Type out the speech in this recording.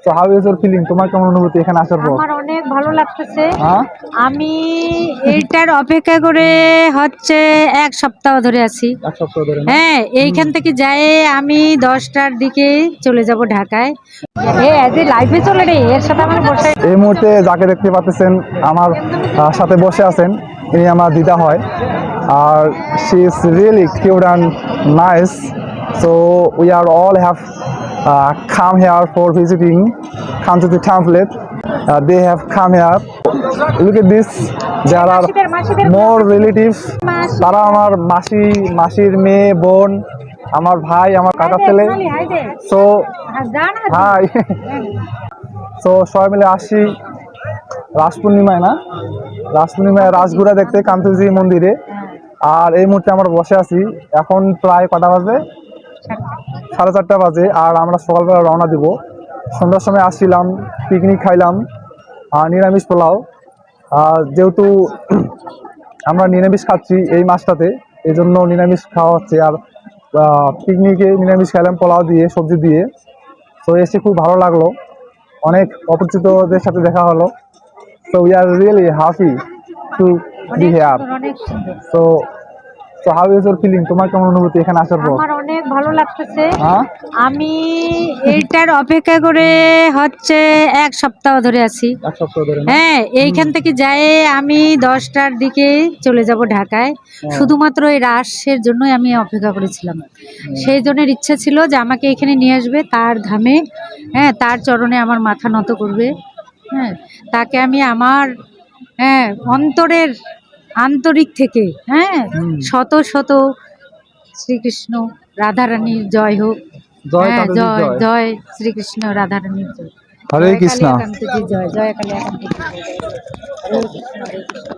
So how is your feeling? তোমার কেমন অনুভূতি এখানে আসার পর? আমার অনেক ভালো লাগতেছে। হ্যাঁ? আমি এইটার অপেক্ষা করে হচ্ছে 1 সপ্তাহ ধরে আছি। এক সপ্তাহ ধরে না? হ্যাঁ, এইখান থেকে যাই আমি 10টার দিকে চলে যাব ঢাকায়। যে লাইভে চলে রে, এর সাথে আমার বসে। এই মুহূর্তে যাকে দেখতে পাচ্ছেন আমার সাথে বসে আছেন, ইনি আমার দিদা হয়। আর she is really cute and nice. So we are all have come here for visiting, come to the temple. They have come here. Look at this. There are more relatives. তারা আমার মাসির মেয়ে, বোন, আমার ভাই, আমার কাকা ছেলে। So hi. So সবাই মিলে আসি রাস পূর্ণিমায় রাসঘুরা দেখতে কান্তজি মন্দিরে। আর এই মুহূর্তে আমরা বসে আছি, এখন প্রায় কটা বাজে? 4:30 বাজে। আর আমরা সকালবেলা রওনা দিব। সন্ধ্যার সময় আসছিলাম, পিকনিক খাইলাম, নিরামিষ পোলাও। যেহেতু আমরা নিরামিষ খাচ্ছি এই মাসটাতে, এই জন্য নিরামিষ খাওয়া হচ্ছে। আর পিকনিকে নিরামিষ খাইলাম পোলাও দিয়ে, সবজি দিয়ে। তো এসে খুব ভালো লাগলো, অনেক অপরিচিতদের সাথে দেখা হলো। So we are really happy to be here. So how is your feeling? তোমার কেমন অনুভূতি এখানে আসার পর? আমার অনেক ভালো লাগতেছে। হ্যাঁ? আমি এইটার অপেক্ষা করে হচ্ছে 1 সপ্তাহ ধরে আছি। এক সপ্তাহ ধরে না? হ্যাঁ, এইখান থেকে যাই আমি 10টার দিকে চলে যাব ঢাকায়। শুধুমাত্র এই রাসের জন্যই আমি অপেক্ষা করেছিলাম। সেই জনের ইচ্ছা ছিল যে আমাকে এখানে নিয়ে আসবে তার ধামে, হ্যাঁ, তার চরণে আমার মাথা নত করবে। হ্যাঁ, তাকে আমি আমার অন্তরের আন্তরিক থেকে, হ্যাঁ, শত শত শ্রীকৃষ্ণ রাধারানীর জয় হোক। জয় হ্যাঁ, কান্তজি জয় জয়। জয় শ্রীকৃষ্ণ রাধারানীর জয়। হরে জয় কৃষ্ণ। কালিয়া কান্তজি জয়, জয় কালিয়া কান্তজি জয়। হরে কৃষ্ণ, হরে কৃষ্ণ।